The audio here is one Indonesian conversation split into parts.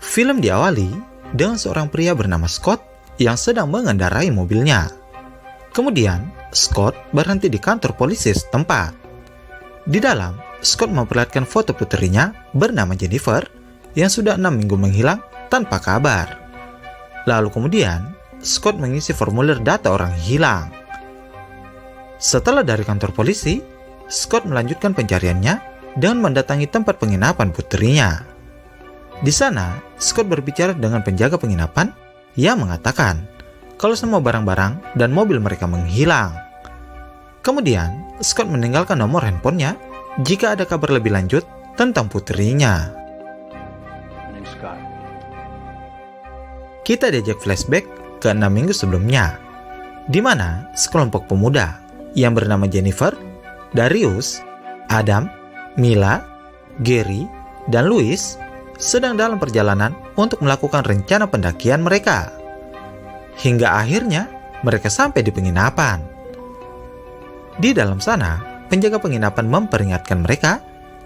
Film diawali dengan seorang pria bernama Scott yang sedang mengendarai mobilnya. Kemudian, Scott berhenti di kantor polisi setempat. Di dalam, Scott memperlihatkan foto putrinya bernama Jennifer yang sudah 6 minggu menghilang tanpa kabar. Lalu kemudian, Scott mengisi formulir data orang hilang. Setelah dari kantor polisi, Scott melanjutkan pencariannya dengan mendatangi tempat penginapan putrinya. Di sana, Scott berbicara dengan penjaga penginapan yang mengatakan kalau semua barang-barang dan mobil mereka menghilang. Kemudian, Scott meninggalkan nomor handphonenya jika ada kabar lebih lanjut tentang putrinya. Kita diajak flashback ke 6 minggu sebelumnya, di mana sekelompok pemuda yang bernama Jennifer, Darius, Adam, Mila, Gary, dan Louis sedang dalam perjalanan untuk melakukan rencana pendakian mereka. Hingga akhirnya mereka sampai di penginapan. Di dalam sana, penjaga penginapan memperingatkan mereka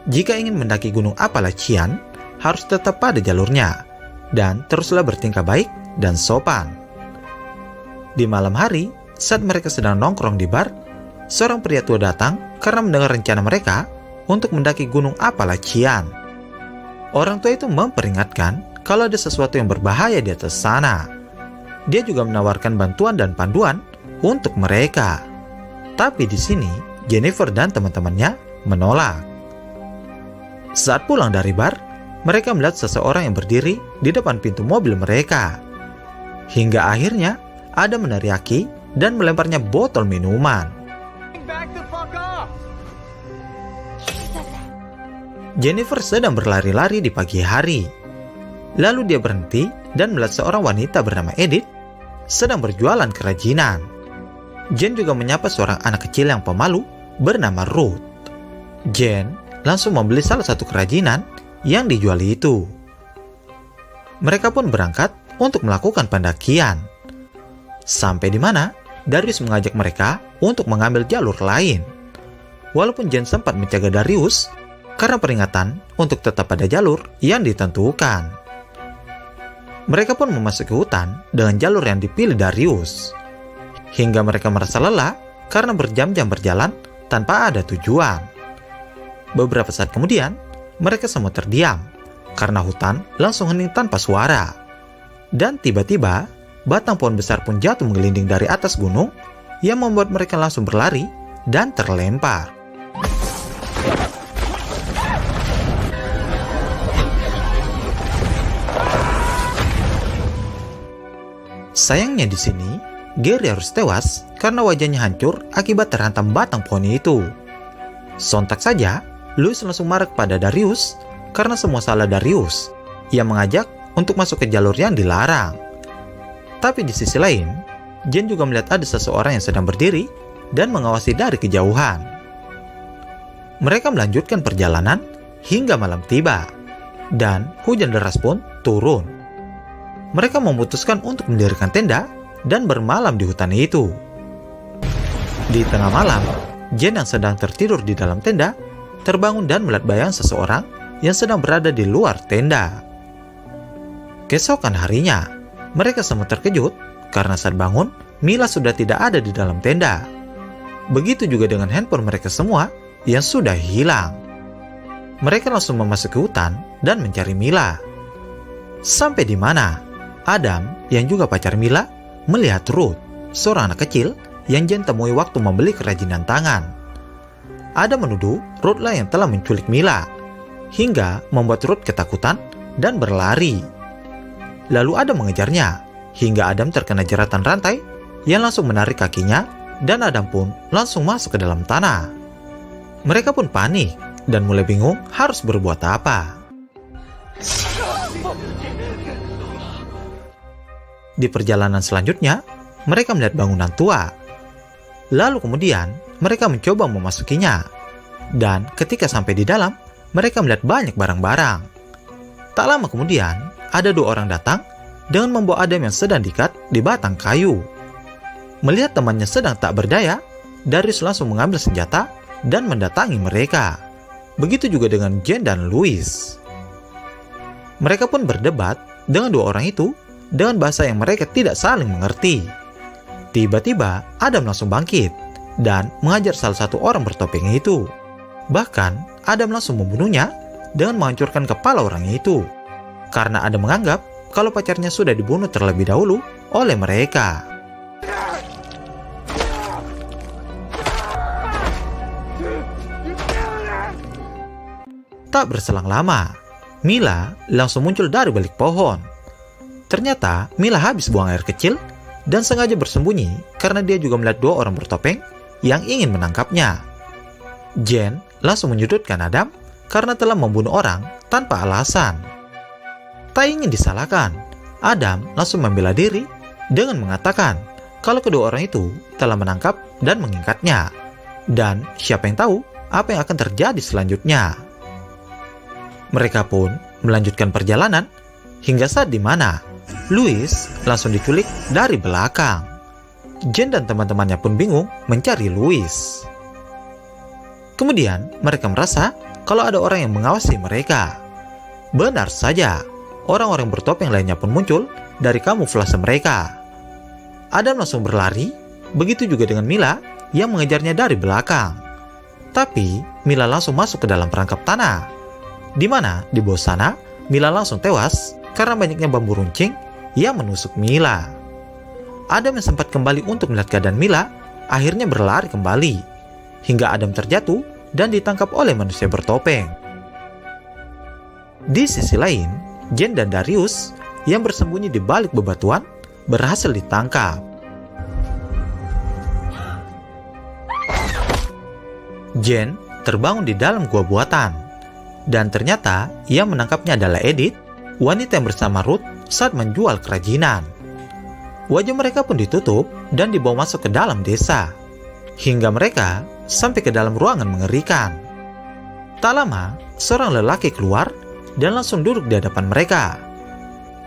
jika ingin mendaki Gunung Appalachian harus tetap pada jalurnya dan teruslah bertingkah baik dan sopan. Di malam hari, saat mereka sedang nongkrong di bar, seorang pria tua datang karena mendengar rencana mereka untuk mendaki Gunung Appalachian. Orang tua itu memperingatkan kalau ada sesuatu yang berbahaya di atas sana. Dia juga menawarkan bantuan dan panduan untuk mereka. Tapi di sini, Jennifer dan teman-temannya menolak. Saat pulang dari bar, mereka melihat seseorang yang berdiri di depan pintu mobil mereka. Hingga akhirnya, Adam meneriaki dan melemparnya botol minuman. Jennifer sedang berlari-lari di pagi hari. Lalu dia berhenti dan melihat seorang wanita bernama Edith sedang berjualan kerajinan. Jen juga menyapa seorang anak kecil yang pemalu bernama Ruth. Jen langsung membeli salah satu kerajinan yang dijual itu. Mereka pun berangkat untuk melakukan pendakian. Sampai di mana, Darius mengajak mereka untuk mengambil jalur lain. Walaupun Jen sempat mencegah Darius karena peringatan untuk tetap pada jalur yang ditentukan. Mereka pun memasuki hutan dengan jalur yang dipilih Darius. Hingga mereka merasa lelah karena berjam-jam berjalan tanpa ada tujuan. Beberapa saat kemudian, mereka semua terdiam karena hutan langsung hening tanpa suara. Dan tiba-tiba, batang pohon besar pun jatuh menggelinding dari atas gunung yang membuat mereka langsung berlari dan terlempar. Sayangnya di sini, Gary harus tewas karena wajahnya hancur akibat terhantam batang pohon itu. Sontak saja, Louis langsung marah kepada Darius karena semua salah Darius yang mengajak untuk masuk ke jalur yang dilarang. Tapi di sisi lain, Jen juga melihat ada seseorang yang sedang berdiri dan mengawasi dari kejauhan. Mereka melanjutkan perjalanan hingga malam tiba, dan hujan deras pun turun. Mereka memutuskan untuk mendirikan tenda dan bermalam di hutan itu. Di tengah malam, Jen yang sedang tertidur di dalam tenda terbangun dan melihat bayangan seseorang yang sedang berada di luar tenda. Keesokan harinya, mereka semua terkejut karena saat bangun, Mila sudah tidak ada di dalam tenda. Begitu juga dengan handphone mereka semua yang sudah hilang. Mereka langsung memasuki hutan dan mencari Mila. Sampai di mana, Adam yang juga pacar Mila melihat Ruth, seorang anak kecil yang Jen temui waktu membeli kerajinan tangan. Adam menuduh Ruth lah yang telah menculik Mila, hingga membuat Ruth ketakutan dan berlari. Lalu Adam mengejarnya, hingga Adam terkena jeratan rantai yang langsung menarik kakinya, dan Adam pun langsung masuk ke dalam tanah. Mereka pun panik dan mulai bingung harus berbuat apa. Di perjalanan selanjutnya, mereka melihat bangunan tua. Lalu kemudian, mereka mencoba memasukinya. Dan ketika sampai di dalam, mereka melihat banyak barang-barang. Tak lama kemudian, ada 2 orang datang dengan membawa Adam yang sedang diikat di batang kayu. Melihat temannya sedang tak berdaya, Darius langsung mengambil senjata dan mendatangi mereka. Begitu juga dengan Jen dan Louis. Mereka pun berdebat dengan dua orang itu dengan bahasa yang mereka tidak saling mengerti. Tiba-tiba Adam langsung bangkit dan mengajar salah satu orang bertopeng itu. Bahkan Adam langsung membunuhnya dengan menghancurkan kepala orang itu, karena Adam menganggap kalau pacarnya sudah dibunuh terlebih dahulu oleh mereka. Tak berselang lama, Mila langsung muncul dari balik pohon. Ternyata Mila habis buang air kecil dan sengaja bersembunyi karena dia juga melihat dua orang bertopeng yang ingin menangkapnya. Jen langsung menyudutkan Adam karena telah membunuh orang tanpa alasan. Tak ingin disalahkan, Adam langsung membela diri dengan mengatakan kalau kedua orang itu telah menangkap dan mengikatnya. Dan siapa yang tahu apa yang akan terjadi selanjutnya. Mereka pun melanjutkan perjalanan hingga saat di mana Louis langsung diculik dari belakang. Jen dan teman-temannya pun bingung mencari Louis. Kemudian mereka merasa kalau ada orang yang mengawasi mereka. Benar saja, orang-orang bertopeng lainnya pun muncul dari kamuflase mereka. Adam langsung berlari, begitu juga dengan Mila yang mengejarnya dari belakang. Tapi Mila langsung masuk ke dalam perangkap tanah, di mana di bawah sana Mila langsung tewas karena banyaknya bambu runcing yang menusuk Mila. Adam yang sempat kembali untuk melihat keadaan Mila akhirnya berlari kembali hingga Adam terjatuh dan ditangkap oleh manusia bertopeng. Di sisi lain, Jen dan Darius yang bersembunyi di balik bebatuan berhasil ditangkap. Jen terbangun di dalam gua buatan. Dan ternyata yang menangkapnya adalah Edith, wanita yang bersama Ruth saat menjual kerajinan. Wajah mereka pun ditutup dan dibawa masuk ke dalam desa, hingga mereka sampai ke dalam ruangan mengerikan. Tak lama, seorang lelaki keluar dan langsung duduk di hadapan mereka.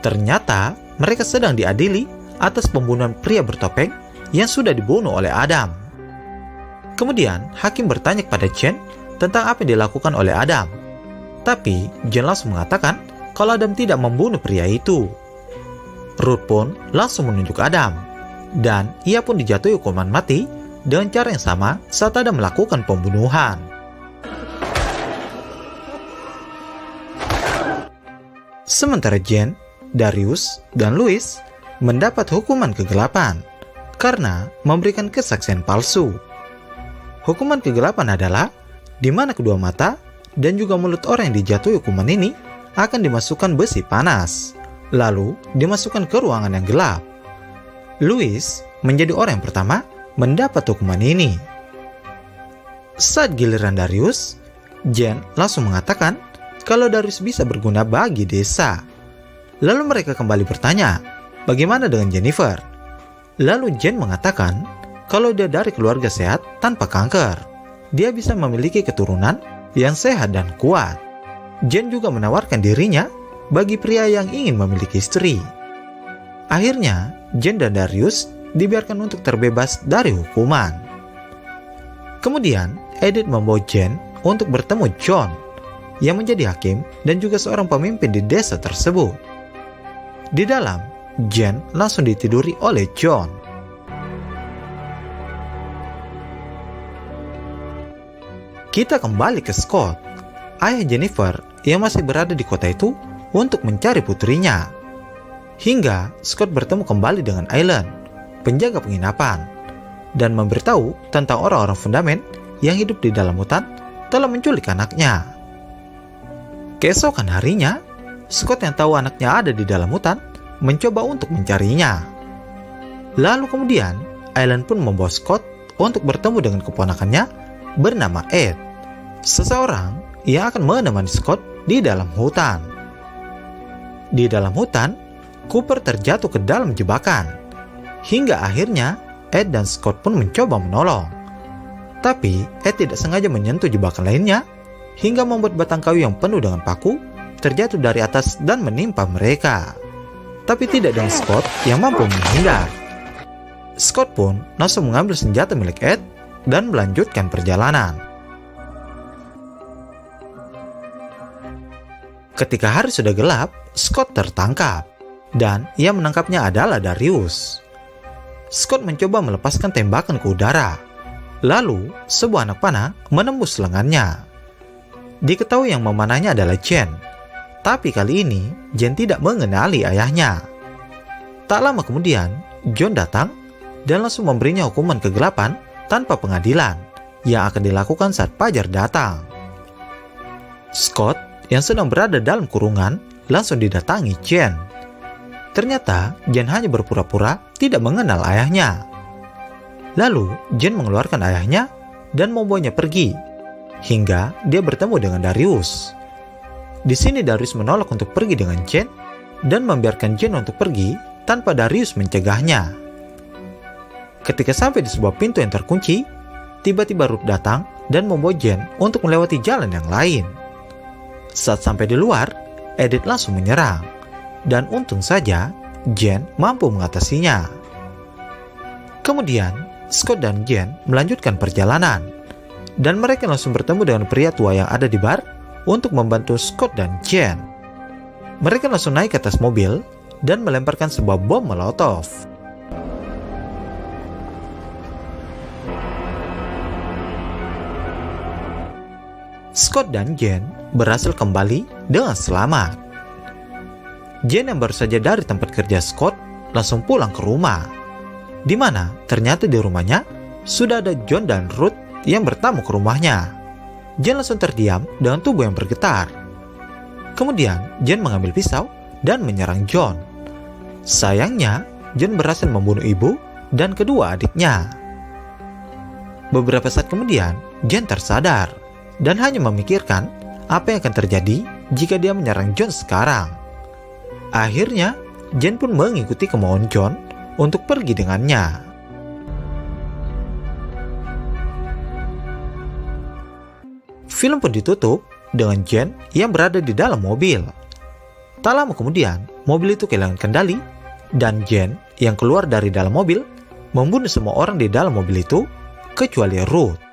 Ternyata mereka sedang diadili atas pembunuhan pria bertopeng yang sudah dibunuh oleh Adam. Kemudian hakim bertanya kepada Jen tentang apa yang dilakukan oleh Adam. Tapi Jen langsung mengatakan kalau Adam tidak membunuh pria itu. Ruth pun langsung menunjuk Adam, dan ia pun dijatuhi hukuman mati dengan cara yang sama saat Adam melakukan pembunuhan. Sementara Jen, Darius, dan Louis mendapat hukuman kegelapan karena memberikan kesaksian palsu. Hukuman kegelapan adalah di mana kedua mata dan juga mulut orang yang dijatuhi hukuman ini akan dimasukkan besi panas, lalu dimasukkan ke ruangan yang gelap. Louis menjadi orang yang pertama mendapat hukuman ini. Saat giliran Darius, Jen langsung mengatakan kalau Darius bisa berguna bagi desa. Lalu mereka kembali bertanya, bagaimana dengan Jennifer? Lalu Jen mengatakan kalau dia dari keluarga sehat tanpa kanker. Dia bisa memiliki keturunan yang sehat dan kuat. Jen juga menawarkan dirinya bagi pria yang ingin memiliki istri. Akhirnya, Jen dan Darius dibiarkan untuk terbebas dari hukuman. Kemudian, Edith membawa Jen untuk bertemu John, yang menjadi hakim dan juga seorang pemimpin di desa tersebut. Di dalam, Jen langsung ditiduri oleh John. Kita kembali ke Scott, ayah Jennifer yang masih berada di kota itu untuk mencari putrinya. Hingga Scott bertemu kembali dengan Aileen, penjaga penginapan, dan memberitahu tentang orang-orang fundamen yang hidup di dalam hutan telah menculik anaknya. Keesokan harinya, Scott yang tahu anaknya ada di dalam hutan mencoba untuk mencarinya. Lalu kemudian, Aileen pun membawa Scott untuk bertemu dengan keponakannya bernama Ed, seseorang yang akan menemani Scott di dalam hutan. Di dalam hutan, Cooper terjatuh ke dalam jebakan, hingga akhirnya Ed dan Scott pun mencoba menolong. Tapi Ed tidak sengaja menyentuh jebakan lainnya, hingga membuat batang kayu yang penuh dengan paku terjatuh dari atas dan menimpa mereka. Tapi tidak dengan Scott yang mampu menghindar. Scott pun langsung mengambil senjata milik Ed dan melanjutkan perjalanan. Ketika hari sudah gelap, Scott tertangkap, dan yang menangkapnya adalah Darius. Scott mencoba melepaskan tembakan ke udara. Lalu, sebuah anak panah menembus lengannya. Diketahui yang memanahnya adalah Jen, tapi kali ini Jen tidak mengenali ayahnya. Tak lama kemudian, John datang dan langsung memberinya hukuman kegelapan tanpa pengadilan yang akan dilakukan saat fajar datang. Scott yang sedang berada dalam kurungan langsung didatangi Jen. Ternyata Jen hanya berpura-pura tidak mengenal ayahnya. Lalu Jen mengeluarkan ayahnya dan membawanya pergi hingga dia bertemu dengan Darius. Di sini Darius menolak untuk pergi dengan Jen dan membiarkan Jen untuk pergi tanpa Darius mencegahnya. Ketika sampai di sebuah pintu yang terkunci, tiba-tiba Ruth datang dan membawa Jen untuk melewati jalan yang lain. Saat sampai di luar, Edith langsung menyerang, dan untung saja Jen mampu mengatasinya. Kemudian, Scott dan Jen melanjutkan perjalanan, dan mereka langsung bertemu dengan pria tua yang ada di bar untuk membantu Scott dan Jen. Mereka langsung naik ke atas mobil dan melemparkan sebuah bom Molotov. Scott dan Jen berhasil kembali dengan selamat. Jen yang baru saja dari tempat kerja Scott langsung pulang ke rumah, di mana ternyata di rumahnya sudah ada John dan Ruth yang bertamu ke rumahnya. Jen langsung terdiam dengan tubuh yang bergetar. Kemudian Jen mengambil pisau dan menyerang John. Sayangnya John berhasil membunuh ibu dan kedua adiknya. Beberapa saat kemudian Jen tersadar dan hanya memikirkan apa yang akan terjadi jika dia menyerang John sekarang. Akhirnya, Jen pun mengikuti kemauan John untuk pergi dengannya. Film pun ditutup dengan Jen yang berada di dalam mobil. Tak lama kemudian, mobil itu kehilangan kendali dan Jen yang keluar dari dalam mobil membunuh semua orang di dalam mobil itu kecuali Ruth.